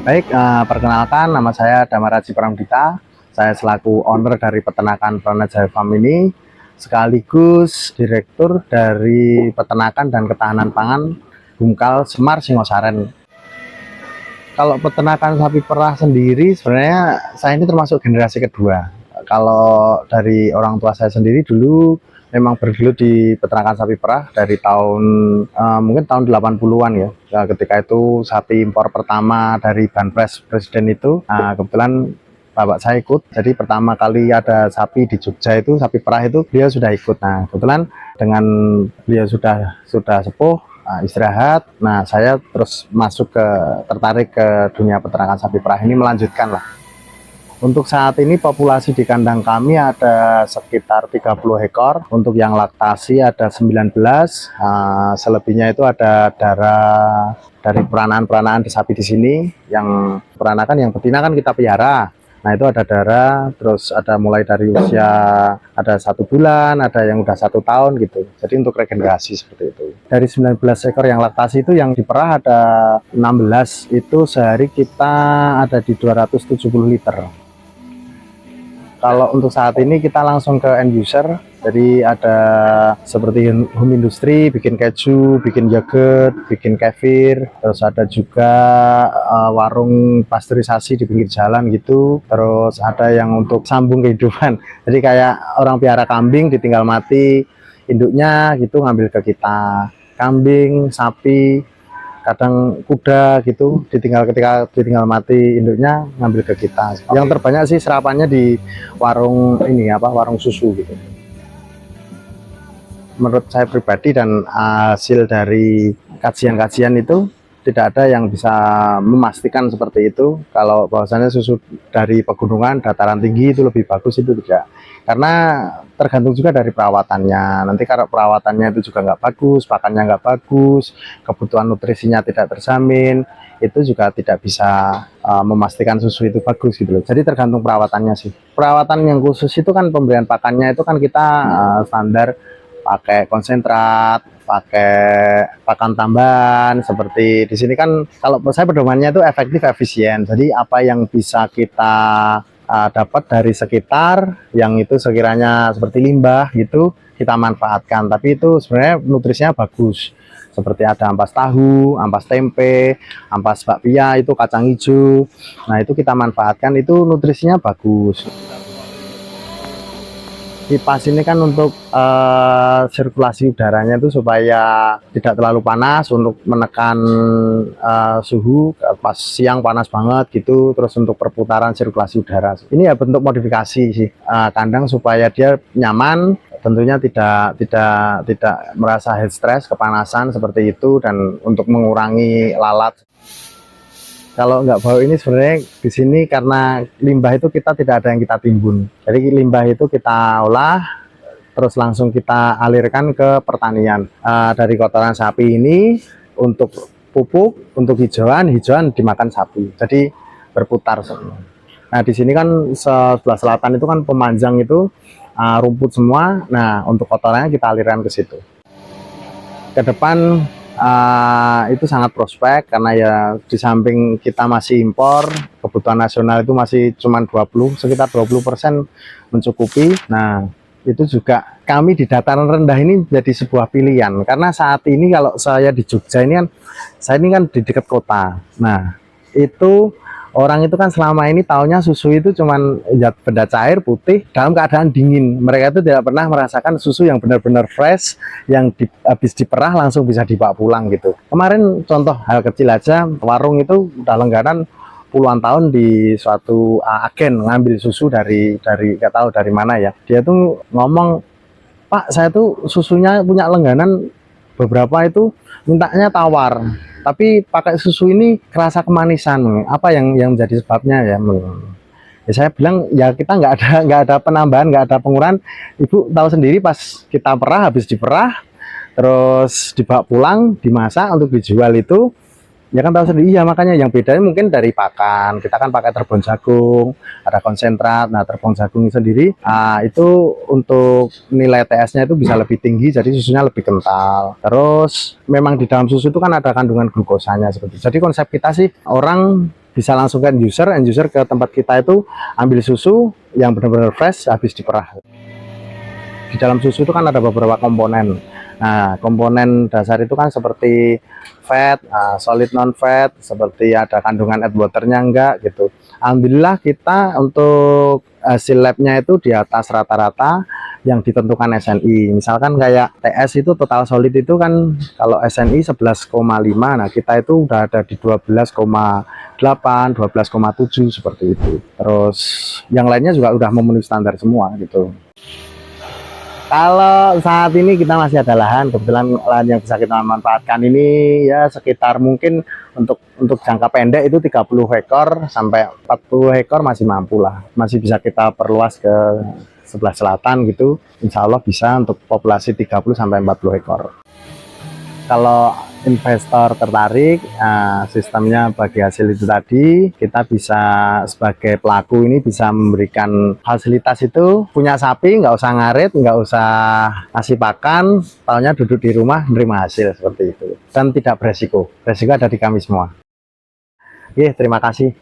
Baik, perkenalkan nama saya Damaraji Pramdita. Saya selaku owner dari peternakan Pranajaya Farm ini, sekaligus direktur dari peternakan dan ketahanan pangan Bungkal Semar Singosaren. Kalau peternakan sapi perah sendiri, sebenarnya saya ini termasuk generasi kedua. Kalau dari orang tua saya sendiri dulu memang bergelut di peternakan sapi perah dari tahun mungkin tahun 80-an ya. Nah, ketika itu sapi impor pertama dari Banpres Presiden itu, kebetulan bapak saya ikut. Jadi pertama kali ada sapi di Jogja itu, sapi perah itu beliau sudah ikut. Nah, kebetulan dengan beliau sudah sepuh, istirahat. Nah, saya terus tertarik ke dunia peternakan sapi perah ini, melanjutkan lah. Untuk saat ini populasi di kandang kami ada sekitar 30 ekor. Untuk yang laktasi ada 19. Selebihnya itu ada darah dari peranaan-peranaan sapi di sini. Yang peranakan, yang betina kan kita pelihara. Nah, itu ada darah, terus ada mulai dari usia ada 1 bulan, ada yang udah 1 tahun gitu. Jadi untuk regenerasi seperti itu. Dari 19 ekor yang laktasi itu, yang diperah ada 16. Itu sehari kita ada di 270 liter. Kalau untuk saat ini kita langsung ke end user, jadi ada seperti home industry, bikin keju, bikin yogurt, bikin kefir, terus ada juga warung pasteurisasi di pinggir jalan gitu, terus ada yang untuk sambung kehidupan, jadi kayak orang piara kambing ditinggal mati, induknya gitu ngambil ke kita, kambing, sapi, kadang kuda gitu ketika ditinggal mati induknya ngambil ke kita. Yang terbanyak sih serapannya di warung ini warung susu gitu. Menurut saya pribadi dan hasil dari kajian-kajian itu tidak ada yang bisa memastikan seperti itu kalau bahwasannya susu dari pegunungan dataran tinggi itu lebih bagus, itu tidak, karena tergantung juga dari perawatannya. Nanti kalau perawatannya itu juga nggak bagus, pakannya nggak bagus, kebutuhan nutrisinya tidak terjamin, itu juga tidak bisa memastikan susu itu bagus gitu loh. Jadi tergantung perawatannya sih. Perawatan yang khusus itu kan pemberian pakannya itu kan kita standar pakai konsentrat, pakai pakan tambahan. Seperti di sini kan kalau saya pedomannya itu efektif efisien. Jadi apa yang bisa kita dapat dari sekitar yang itu sekiranya seperti limbah gitu kita manfaatkan, tapi itu sebenarnya nutrisinya bagus, seperti ada ampas tahu, ampas tempe, ampas bakpia, itu kacang hijau. Nah, itu kita manfaatkan, itu nutrisinya bagus. Kipas ini kan untuk sirkulasi udaranya itu supaya tidak terlalu panas, untuk menekan suhu pas siang panas banget gitu, terus untuk perputaran sirkulasi udara. Ini ya bentuk modifikasi sih kandang supaya dia nyaman, tentunya tidak merasa heat stress, kepanasan seperti itu, dan untuk mengurangi lalat. Kalau nggak bau ini sebenarnya di sini karena limbah itu kita tidak ada yang kita timbun. Jadi limbah itu kita olah, terus langsung kita alirkan ke pertanian. Dari kotoran sapi ini untuk pupuk, untuk hijauan dimakan sapi. Jadi berputar semua. Nah, di sini kan sebelah selatan itu kan pemanjang itu rumput semua. Nah, untuk kotorannya kita alirkan ke situ. Ke depan itu sangat prospek karena ya di samping kita masih impor, kebutuhan nasional itu masih cuma sekitar 20% mencukupi. Nah, itu juga kami di dataran rendah ini jadi sebuah pilihan, karena saat ini kalau saya di Jogja ini kan, saya ini kan di dekat kota. Nah, itu orang itu kan selama ini taunya susu itu cuman ya benda cair putih dalam keadaan dingin. Mereka itu tidak pernah merasakan susu yang benar-benar fresh, yang habis diperah langsung bisa dibawa pulang gitu. Kemarin contoh hal kecil aja, warung itu udah langganan puluhan tahun di suatu agen ngambil susu dari nggak tahu dari mana ya. Dia tuh ngomong, "Pak, saya tuh susunya punya langganan beberapa itu mintanya tawar, tapi pakai susu ini kerasa kemanisan. Apa yang menjadi sebabnya ya?" Ya saya bilang ya kita nggak ada penambahan, nggak ada pengurangan. Ibu tahu sendiri pas kita perah, habis diperah terus dibawa pulang dimasak untuk dijual itu, ya kan tahu sendiri ya. Makanya yang bedanya mungkin dari pakan, kita kan pakai terbon jagung, ada konsentrat. Nah, terbon jagung sendiri itu untuk nilai TS-nya itu bisa lebih tinggi, jadi susunya lebih kental. Terus memang di dalam susu itu kan ada kandungan glukosanya seperti itu. Jadi konsep kita sih, orang bisa langsung ke end user ke tempat kita itu ambil susu yang benar-benar fresh habis diperah. Di dalam susu itu kan ada beberapa komponen. Nah, komponen dasar itu kan seperti fat, solid non fat, seperti ada kandungan add waternya enggak gitu. Alhamdulillah kita untuk hasil labnya itu di atas rata-rata yang ditentukan SNI. Misalkan kayak TS itu total solid itu kan kalau SNI 11,5, nah kita itu udah ada di 12,8, 12,7 seperti itu. Terus yang lainnya juga udah memenuhi standar semua gitu. Kalau saat ini kita masih ada lahan, kebetulan lahan yang bisa kita manfaatkan ini ya sekitar mungkin untuk jangka pendek itu 30 ekor sampai 40 ekor masih mampu lah. Masih bisa kita perluas ke sebelah selatan gitu. Insya Allah bisa untuk populasi 30 sampai 40 ekor. Kalau investor tertarik, sistemnya bagi hasil itu tadi, kita bisa sebagai pelaku ini bisa memberikan fasilitas itu, punya sapi nggak usah ngarit, nggak usah kasih pakan, taunya duduk di rumah menerima hasil seperti itu, dan tidak beresiko. Resiko ada di kami semua. Oke, terima kasih.